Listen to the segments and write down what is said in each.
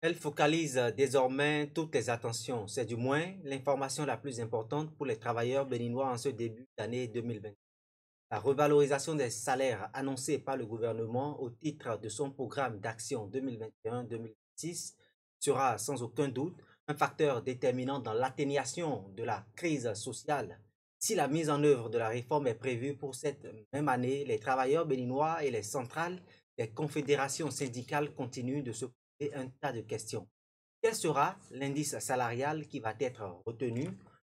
Elle focalise désormais toutes les attentions. C'est du moins l'information la plus importante pour les travailleurs béninois en ce début d'année 2020. La revalorisation des salaires annoncée par le gouvernement au titre de son programme d'action 2021-2026 sera sans aucun doute un facteur déterminant dans l'atténuation de la crise sociale. Si la mise en œuvre de la réforme est prévue pour cette même année, les travailleurs béninois et les centrales des confédérations syndicales continuent de se poser un tas de questions. Quel sera l'indice salarial qui va être retenu?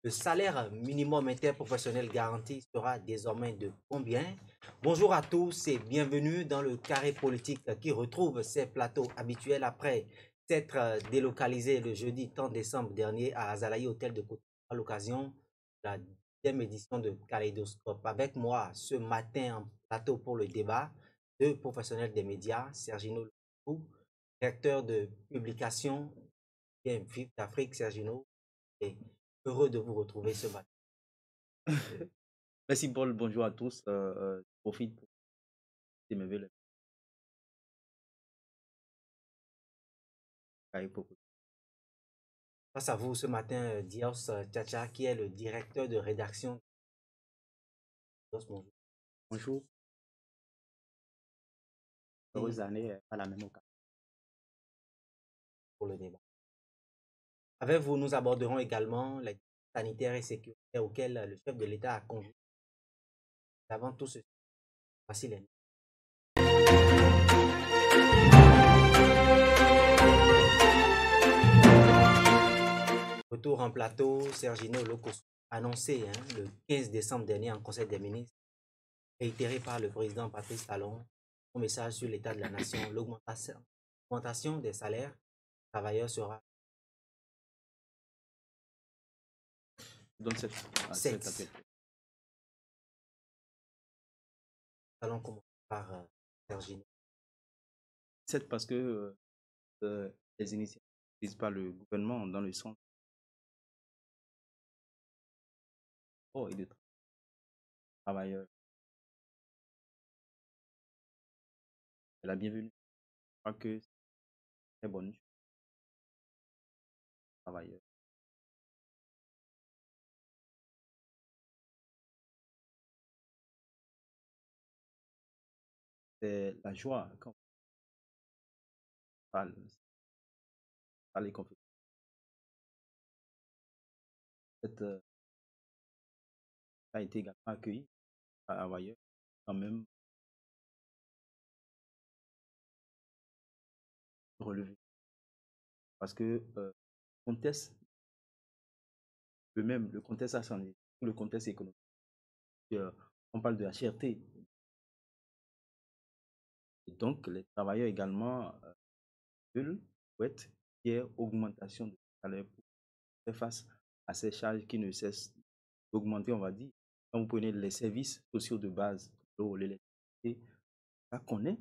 Le salaire minimum interprofessionnel garanti sera désormais de combien? Bonjour à tous et bienvenue dans le carré politique qui retrouve ses plateaux habituels après s'être délocalisé le jeudi 30 décembre dernier à Azalaï Hôtel de Côte à l'occasion de la 10e édition de Kaléidoscope. Avec moi ce matin en plateau pour le débat, deux professionnels des médias, Sergino Lepou, directeur de publication bien vivre d'Afrique, Sergino, et heureux de vous retrouver ce matin. Merci Paul, bonjour à tous. Je profite pour m'éveiller Face à vous ce matin, Dios Tchacha, qui est le directeur de rédaction. Dios, bonjour. Bonjour, heureuse année à la même occasion. Pour le débat. Avec vous, nous aborderons également les sanitaires et sécuritaires auxquels le chef de l'État a conduit. Avant tout ceci, voici les noms. Retour en plateau, Sergino Locos, annoncé le 15 décembre dernier en Conseil des ministres, réitéré par le président Patrice Talon, son message sur l'état de la nation, l'augmentation des salaires des travailleurs sera Donc, cette 7. appel. Allons commencer par Sergino. 7 parce que les initiatives prises par le gouvernement dans le sens et de travailleurs. C'est la bienvenue. Je crois que c'est très bonne chose. Travailleurs. C'est la joie quand on parle les conférences. Cette a été également accueilli par travailleurs quand même relevé. Parce que le contexte, le contexte a changé, le contexte économique. On parle de la cherté. Et donc, les travailleurs également veulent souhaitent qu'il y ait augmentation de salaire pour faire face à ces charges qui ne cessent d'augmenter, on va dire. Quand vous prenez les services sociaux de base, l'eau, l'électricité, ça connaît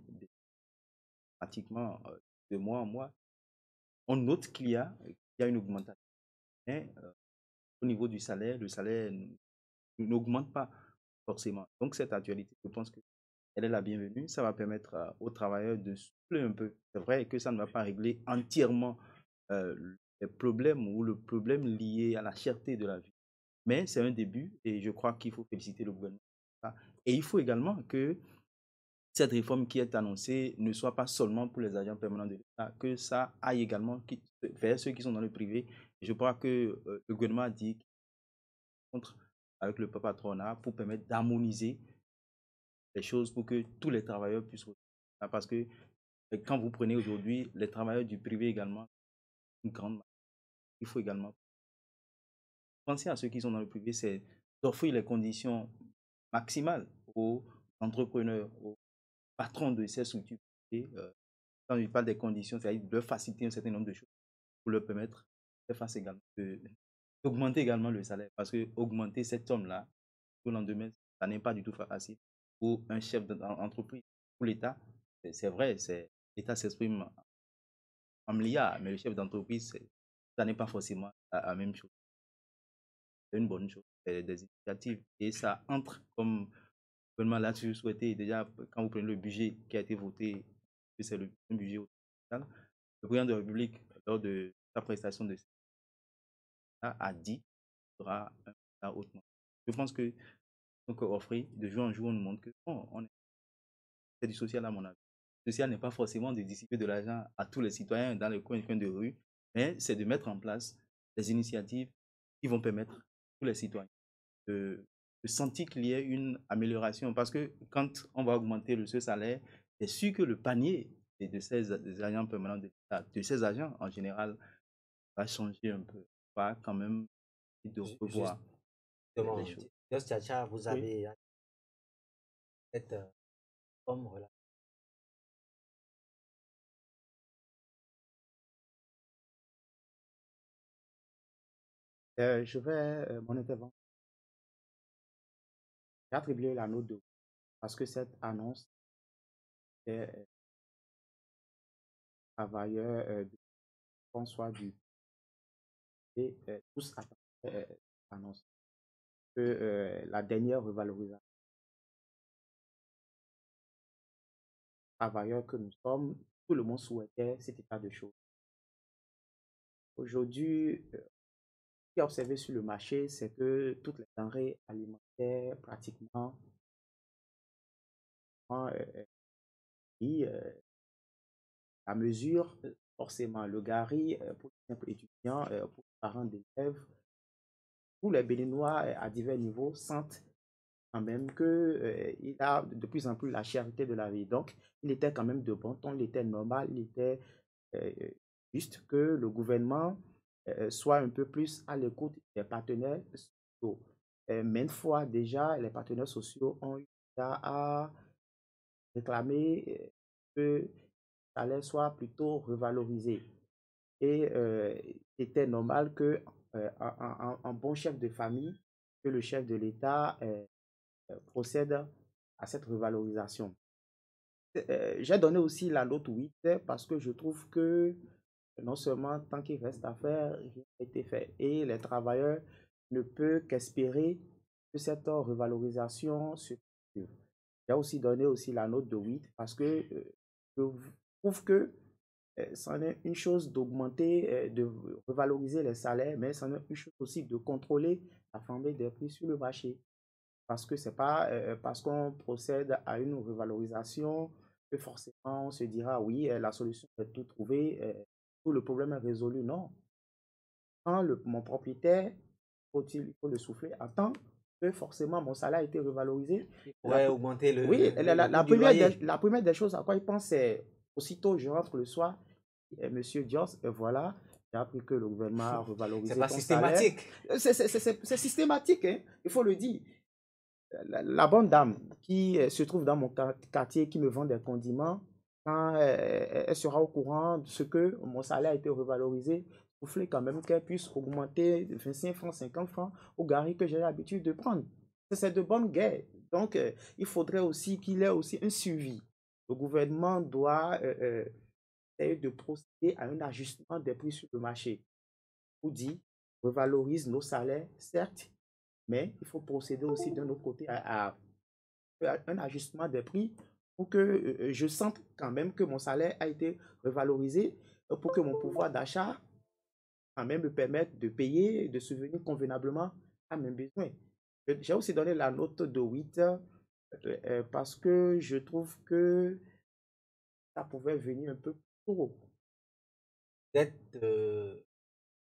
pratiquement de mois en mois. On note qu'il y a une augmentation. Mais au niveau du salaire, le salaire n'augmente pas forcément. Donc, cette actualité, je pense qu'elle est la bienvenue. Ça va permettre aux travailleurs de souffler un peu. C'est vrai que ça ne va pas régler entièrement les problèmes ou le problème lié à la cherté de la vie. Mais c'est un début et je crois qu'il faut féliciter le gouvernement. Et il faut également que cette réforme qui est annoncée ne soit pas seulement pour les agents permanents de l'État, que ça aille également vers ceux qui sont dans le privé. Je crois que le gouvernement a dit qu'il contre avec le patronat pour permettre d'harmoniser les choses pour que tous les travailleurs puissent retrouver. Parce que quand vous prenez aujourd'hui les travailleurs du privé également, une grande il faut également penser à ceux qui sont dans le privé, c'est d'offrir les conditions maximales aux entrepreneurs, aux patrons de ces structures privées. Quand je parle des conditions, c'est-à-dire de leur faciliter un certain nombre de choses pour leur permettre de faire face également, d'augmenter également le salaire. Parce que augmenter cette somme-là, au lendemain, ça n'est pas du tout facile pour un chef d'entreprise. Pour l'État, c'est vrai, l'État s'exprime en milliards, mais le chef d'entreprise, ça n'est pas forcément la même chose. C'est une bonne chose, c'est des initiatives. Et ça entre comme gouvernement là-dessus souhaité déjà, quand vous prenez le budget qui a été voté, que c'est le budget total, le président de la République, lors de sa prestation de serment, a dit qu'il sera un mandat hautement. Je pense que donc offrir de jour en jour, on nous montre que bon, c'est du social à mon avis. Le social n'est pas forcément de distribuer de l'argent à tous les citoyens dans les coins de rue, mais c'est de mettre en place des initiatives qui vont permettre à tous les citoyens de, de sentir qu'il y ait une amélioration. Parce que quand on va augmenter ce salaire, c'est sûr que le panier de ces des agents permanents de l'État, de ces agents en général, va changer un peu, va quand même de revoir les Justement, choses. Just Chacha, vous Oui. avez cette forme relation. Je vais, mon intervention, attribuer la note de parce que cette annonce est travailleur de François du et tous attendaient l'annonce que la dernière revalorisation travailleurs que nous sommes, tout le monde souhaitait cet état de choses. Aujourd'hui, ce qui est observé sur le marché, c'est que toutes les denrées alimentaires, pratiquement, et la mesure, forcément, le gari pour les simples étudiants, pour les parents d'élèves, tous les Béninois à divers niveaux sentent quand même que il a de plus en plus la cherté de la vie. Donc, il était quand même de bon ton, il était normal, il était euh, juste que le gouvernement soit un peu plus à l'écoute des partenaires sociaux. Maintes fois déjà, les partenaires sociaux ont eu à réclamer que ça allait soit plutôt revalorisé. Et c'était normal que un bon chef de famille, que le chef de l'État procède à cette revalorisation. J'ai donné aussi la note 8 parce que je trouve que non seulement tant qu'il reste à faire, rien n'a été fait. Et les travailleurs ne peuvent qu'espérer que cette revalorisation se poursuive. J'ai aussi donné aussi la note de 8 parce que je trouve que c'en est une chose d'augmenter, de revaloriser les salaires, mais c'en est une chose aussi de contrôler la flambée des prix sur le marché. Parce que c'est pas parce qu'on procède à une revalorisation que forcément on se dira oui, la solution est tout trouvée, tout le problème est résolu. Non. Quand mon propriétaire, il faut le souffler, attend que forcément mon salaire a été revalorisé. Il pourrait augmenter Oui, le coût du loyer. la première des choses à quoi il pense, c'est aussitôt je rentre le soir, Monsieur Dios, voilà, j'ai appris que le gouvernement a C'est revalorisé pas ton salaire. systématique. C'est systématique, hein, il faut le dire. La bonne dame qui se trouve dans mon quartier, qui me vend des condiments, quand elle sera au courant de ce que mon salaire a été revalorisé, il faut quand même qu'elle puisse augmenter de 25 francs, 50 francs au gari que j'ai l'habitude de prendre. C'est de bonne guerre. Donc, il faudrait aussi qu'il y ait aussi un suivi. Le gouvernement doit essayer de procéder à un ajustement des prix sur le marché. Vous dit, revalorise nos salaires, certes, mais il faut procéder aussi d'un autre côté à un ajustement des prix pour que je sente quand même que mon salaire a été revalorisé, pour que mon pouvoir d'achat quand même me permette de payer, de subvenir convenablement à mes besoins. J'ai aussi donné la note de 8 parce que je trouve que ça pouvait venir un peu plus tôt. D'être de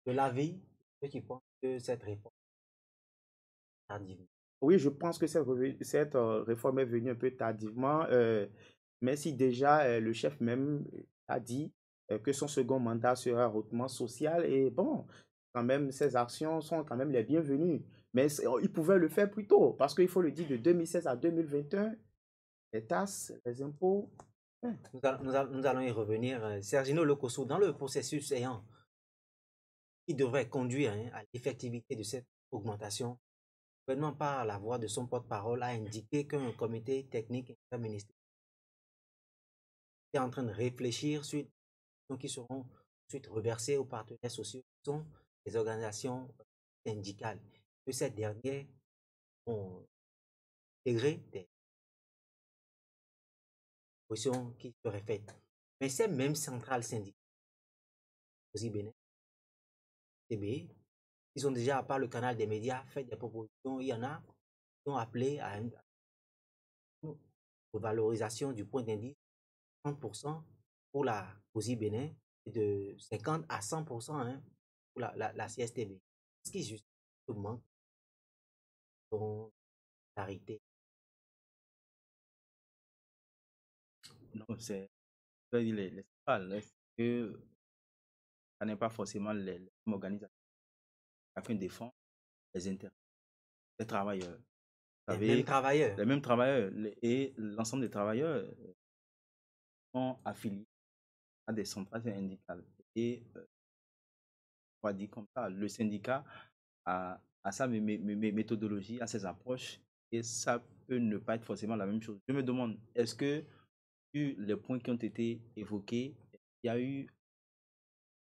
l'avis de ceux qui pensent que cette réforme est tardive. Oui, je pense que cette réforme est venue un peu tardivement, mais si déjà le chef même a dit que son second mandat sera hautement social, et bon, quand même, ces actions sont quand même les bienvenues. Mais il pouvait le faire plus tôt, parce qu'il faut le dire, de 2016 à 2021, les taxes, les impôts. hein. Nous allons y revenir. Sergino Locosso, dans le processus ayant qui devrait conduire à l'effectivité de cette augmentation, le gouvernement, par la voix de son porte-parole, a indiqué qu'un comité technique interministériel est en train de réfléchir sur les questions qui seront ensuite reversées aux partenaires sociaux, qui sont les organisations syndicales. Que ces derniers ont intégré des propositions qui seraient faites. Mais ces mêmes centrales syndicales aussi Bénin, TB. Ils ont déjà, par le canal des médias, fait des propositions. Il y en a qui ont appelé à une revalorisation du point d'indice 30% pour la COSI Bénin et de 50 à 100% hein, pour la CSTB. Ce qui justifie le manque de clarité. Non, c'est les centrales, c'est que ça n'est pas forcément les mêmes organisations. Chacun défend les intérêts des travailleurs. Vous Les mêmes savez, travailleurs. les mêmes travailleurs et l'ensemble des travailleurs sont affiliés à des centrales syndicales. Et on va dire comme ça, le syndicat a sa méthodologie, a ses approches, et ça peut ne pas être forcément la même chose. Je me demande, est-ce que sur les points qui ont été évoqués, il y a eu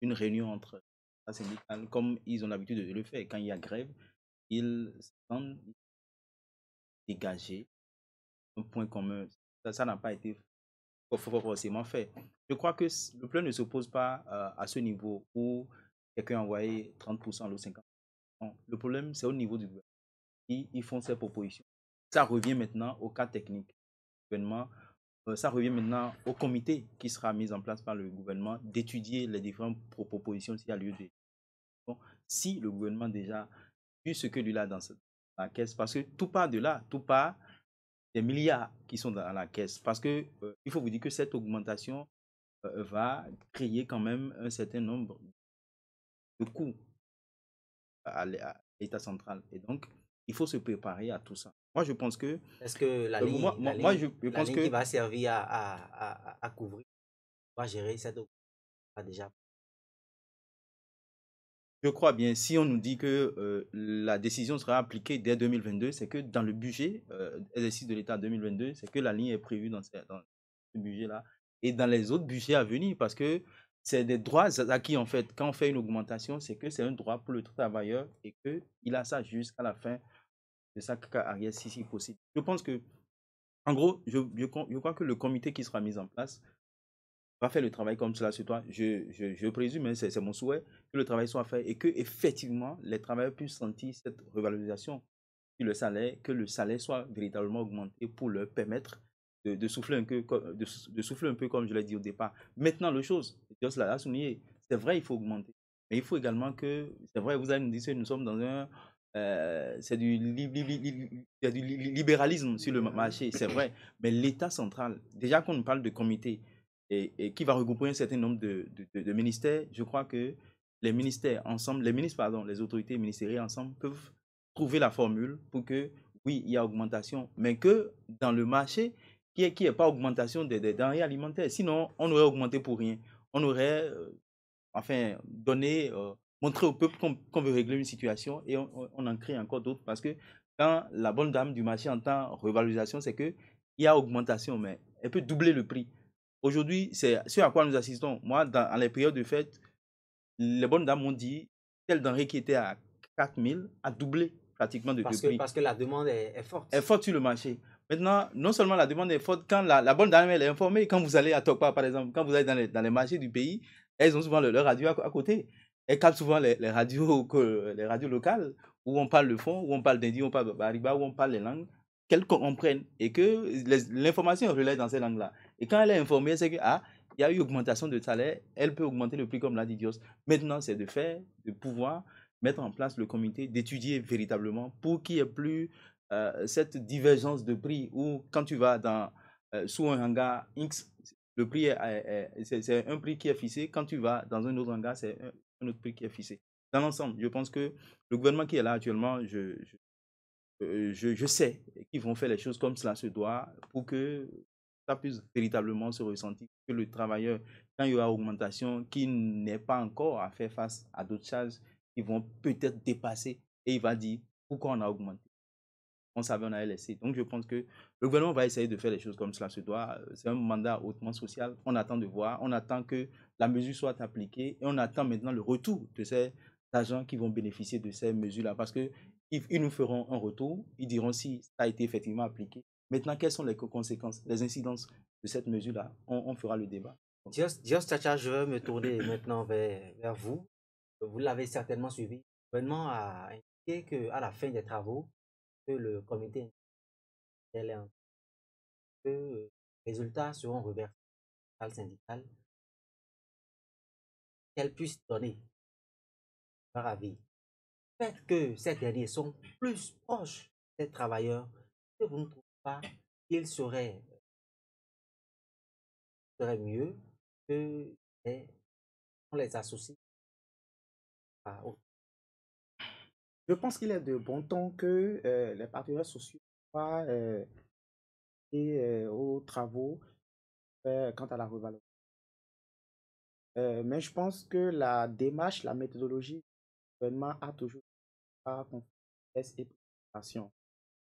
une réunion entre les syndicats, comme ils ont l'habitude de le faire. Quand il y a grève, ils semblent dégager un point commun. Ça n'a pas été forcément fait. Je crois que le problème ne se pose pas à ce niveau où quelqu'un a envoyé 30% ou 50%. Non, le problème, c'est au niveau du gouvernement. Ils font ces propositions. Ça revient maintenant au cas technique. Le gouvernement, ça revient maintenant au comité qui sera mis en place par le gouvernement d'étudier les différentes propositions s'il y a lieu de. Bon, si le gouvernement déjà vu ce que lui a dans la caisse, parce que tout part de là, tout part des milliards qui sont dans la caisse. Parce que il faut vous dire que cette augmentation va créer quand même un certain nombre de coûts à l'État central. Et donc, il faut se préparer à tout ça. Moi, je pense que Est-ce que la je pense ligne qui que va servir à couvrir, va gérer cette augmentation déjà? je crois bien, si on nous dit que la décision sera appliquée dès 2022, c'est que dans le budget exercice de l'État 2022, c'est que la ligne est prévue dans ce budget-là et dans les autres budgets à venir, parce que c'est des droits acquis en fait. Quand on fait une augmentation, c'est que c'est un droit pour le travailleur et qu'il a ça jusqu'à la fin de sa carrière si possible. Je pense que, en gros, je crois que le comité qui sera mis en place va faire le travail comme cela sur toi. Je présume, hein, c'est mon souhait, que le travail soit fait et que effectivement les travailleurs puissent sentir cette revalorisation sur le salaire, que le salaire soit véritablement augmenté pour leur permettre de souffler un peu, de souffler un peu comme je l'ai dit au départ. Maintenant, l'autre chose, Dios l'a souligné, c'est vrai, il faut augmenter. Mais il faut également que, c'est vrai, vous allez nous dire que nous sommes dans un, c'est du libéralisme sur le marché, c'est vrai. Mais l'État central, déjà qu'on nous parle de comité, et qui va regrouper un certain nombre de ministères, je crois que les ministères ensemble, les ministres, pardon, les autorités ministérielles ensemble peuvent trouver la formule pour que, oui, il y a augmentation, mais que dans le marché, qu'il n'y ait pas augmentation des denrées alimentaires. Sinon, on aurait augmenté pour rien. On aurait, enfin, donné, montré au peuple qu'on veut régler une situation et on en crée encore d'autres parce que quand la bonne dame du marché entend revalorisation, c'est qu'il y a augmentation, mais elle peut doubler le prix. Aujourd'hui, c'est ce à quoi nous assistons. Moi, dans les périodes de fête, les bonnes dames m'ont dit telle denrée qui était à 4 000 a doublé pratiquement de prix. Parce que la demande est forte. Elle est forte sur le marché. Maintenant, non seulement la demande est forte, quand la bonne dame elle est informée, quand vous allez à Tokpa, par exemple, quand vous allez dans les marchés du pays, elles ont souvent leur radio à côté. Elles captent souvent les radios locales où on parle le fond, où on parle d'Indi, où on parle de Bariba, où on parle les langues, qu'elles comprennent et que l'information relaie dans ces langues-là. Et quand elle est informée, c'est que, il y a eu augmentation de salaire, elle peut augmenter le prix comme l'a dit Dios. Maintenant, c'est de pouvoir mettre en place le comité, d'étudier véritablement pour qu'il n'y ait plus cette divergence de prix où quand tu vas sous un hangar X, le prix c'est un prix qui est fixé. Quand tu vas dans un autre hangar, c'est un autre prix qui est fixé. Dans l'ensemble, je pense que le gouvernement qui est là actuellement, je sais qu'ils vont faire les choses comme cela se doit pour que ça puisse véritablement se ressentir, que le travailleur, quand il y aura augmentation, qui n'est pas encore à faire face à d'autres charges qui vont peut-être dépasser et il va dire pourquoi on a augmenté. On savait, on allait laisser. Donc je pense que le gouvernement va essayer de faire les choses comme cela se doit. C'est un mandat hautement social. On attend de voir, on attend que la mesure soit appliquée et on attend maintenant le retour de ces agents qui vont bénéficier de ces mesures-là parce que ils nous feront un retour, ils diront si ça a été effectivement appliqué. Maintenant, quelles sont les conséquences, les incidences de cette mesure-là? On fera le débat. Dios Chacha, je vais me tourner maintenant vers vous. Vous l'avez certainement suivi. Le gouvernement a indiqué qu'à la fin des travaux, que le comité interministériel que les résultats seront reversés au syndical, qu'elle puisse donner leur avis. Peut-être que ces derniers sont plus proches des travailleurs, que vous ne trouvez pas qu'il serait mieux que on les associe au. Je pense qu'il est de bon ton que les partenaires sociaux soient aux travaux quant à la revalorisation. Mais je pense que la démarche, la méthodologie du gouvernement a toujours pas confiance et préparation.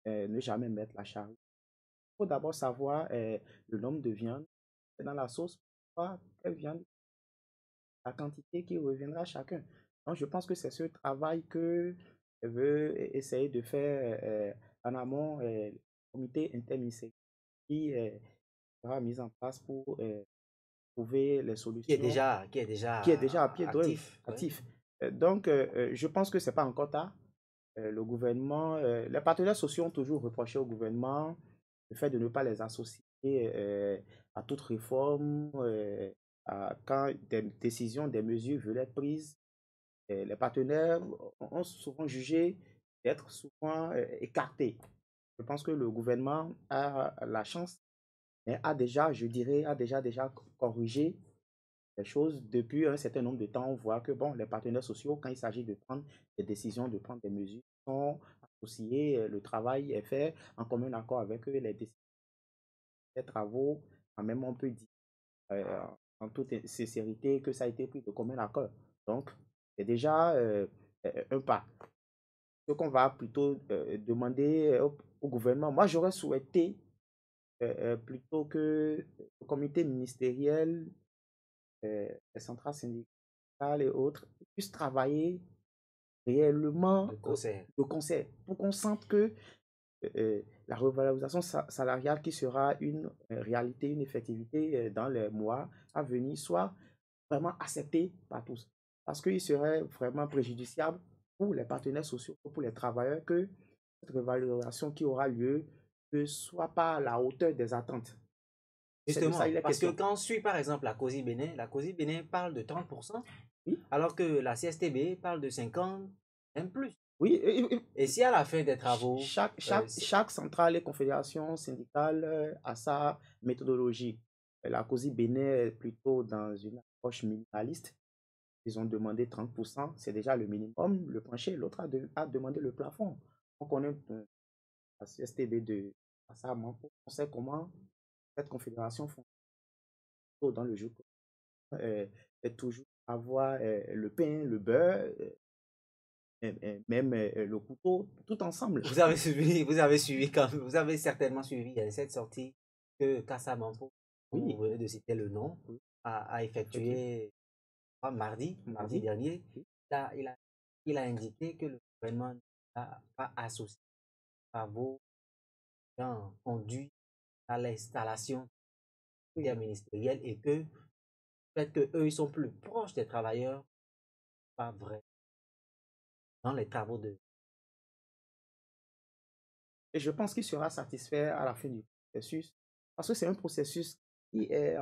Ne jamais mettre la charrue. Il faut d'abord savoir le nombre de viandes dans la sauce, pour voir quelle viande, la quantité qui reviendra à chacun. Donc, je pense que c'est ce travail que veut essayer de faire en amont le comité interministériel qui sera mis en place pour trouver les solutions Qui est qui est déjà déjà à pied d'œuvre, actif. Ouais. actif. Donc, je pense que c'est pas encore tard. Le gouvernement, les partenaires sociaux ont toujours reproché au gouvernement le fait de ne pas les associer à toute réforme, quand des décisions, des mesures veulent être prises. Les partenaires ont souvent jugé d'être souvent écartés. Je pense que le gouvernement a la chance, mais a déjà, je dirais, déjà corrigé les choses depuis un certain nombre de temps. On voit que bon, les partenaires sociaux, quand il s'agit de prendre des décisions, de prendre des mesures, sont associés, le travail est fait en commun accord avec eux, les décisions, les travaux, quand même on peut dire euh, en toute sincérité que ça a été pris de commun accord. Donc, c'est déjà un pas. Ce qu'on va plutôt demander au gouvernement, moi j'aurais souhaité plutôt que le comité ministériel, les centrales syndicales et autres puissent travailler réellement Le conseil. de concert pour qu'on sente que la revalorisation salariale qui sera une réalité, une effectivité dans les mois à venir soit vraiment acceptée par tous. Parce qu'il serait vraiment préjudiciable pour les partenaires sociaux, pour les travailleurs, que cette revalorisation qui aura lieu ne soit pas à la hauteur des attentes. C'est de ça Justement, il est parce que question. quand on suit par exemple la COSI Bénin parle de 30%, Oui, alors que la CSTB parle de 50, même plus. oui. Et si à la fin des travaux, Chaque centrale et confédération syndicale a sa méthodologie. La COSI Bénin est plutôt dans une approche minimaliste. Ils ont demandé 30%, c'est déjà le minimum, le plancher. L'autre a demandé le plafond. On connaît la CSTB de Assaman, on sait comment cette confédération fonctionne dans le jeu. C'est toujours avoir le pain, le beurre, même le couteau, tout ensemble. vous avez certainement suivi cette sortie que Kassa Mampo, dont vous Oui, venez de citer le nom, oui, a effectivement. effectué mardi Oui, dernier. oui, Il a, il a, il a indiqué que le gouvernement n'a pas associé les travaux ayant conduit à l'installation oui. interministérielle et que peut-être qu'eux, ils sont plus proches des travailleurs, pas vrai, dans les travaux de. Et je pense qu'il sera satisfait à la fin du processus, parce que c'est un processus qui est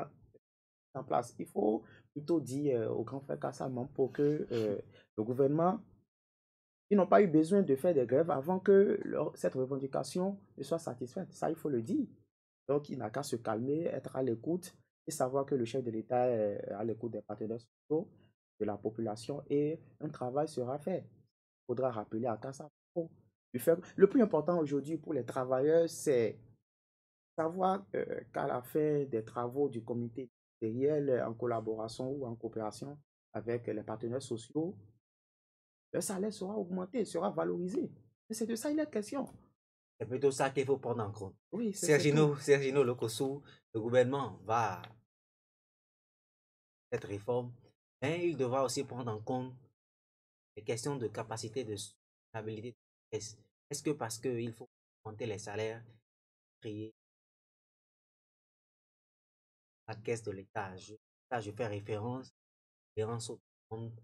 en place. Il faut plutôt dire au grand frère Kassaman pour que le gouvernement, ils n'ont pas eu besoin de faire des grèves avant que cette revendication ne soit satisfaite. Ça, il faut le dire. Donc, il n'a qu'à se calmer, être à l'écoute et savoir que le chef de l'État est à l'écoute des partenaires sociaux, de la population et un travail sera fait. Il faudra rappeler à Kassaman. Le plus important aujourd'hui pour les travailleurs, c'est savoir qu'à la fin des travaux du comité ministériel, en collaboration ou en coopération avec les partenaires sociaux, le salaire sera augmenté, sera valorisé. Et c'est de ça il est question. C'est plutôt ça qu'il faut prendre en compte. Oui, c'est tout. Sergino Lokosu, le gouvernement va cette réforme, mais il devra aussi prendre en compte les questions de capacité de stabilité. Est-ce que parce qu'il faut augmenter les salaires, créer la caisse de l'État? Là, je fais référence au monde.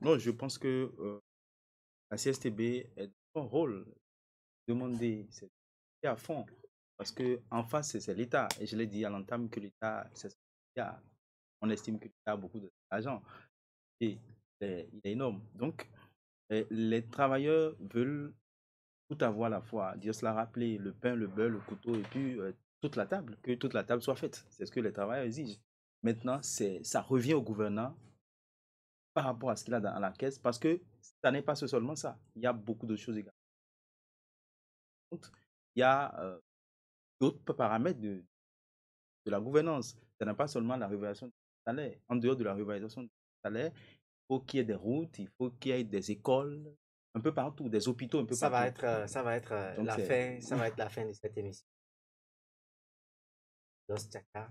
Non, je pense que la CSTB est son rôle. Demander, c'est à fond. Parce que en face, c'est l'État. Et je l'ai dit à l'entame que l'État, c'est l'État. On estime que l'État a beaucoup d'argent. Et il est énorme. Donc, les travailleurs veulent tout avoir à la fois. Dieu se l'a rappelé, le pain, le beurre, le couteau, et puis toute la table, que toute la table soit faite. C'est ce que les travailleurs exigent. Maintenant, ça revient au gouvernant par rapport à ce qu'il a dans la caisse, parce que ça n'est pas seulement ça. Il y a beaucoup de choses également. Il y a d'autres paramètres de la gouvernance. Ce n'est pas seulement la révélation du salaire. En dehors de la révélation du salaire, il faut qu'il y ait des routes, il faut qu'il y ait des écoles, un peu partout, des hôpitaux un peu Ça va partout. être, ça va être Donc, la fin, ça va être la fin de cette émission. Dos Chaka.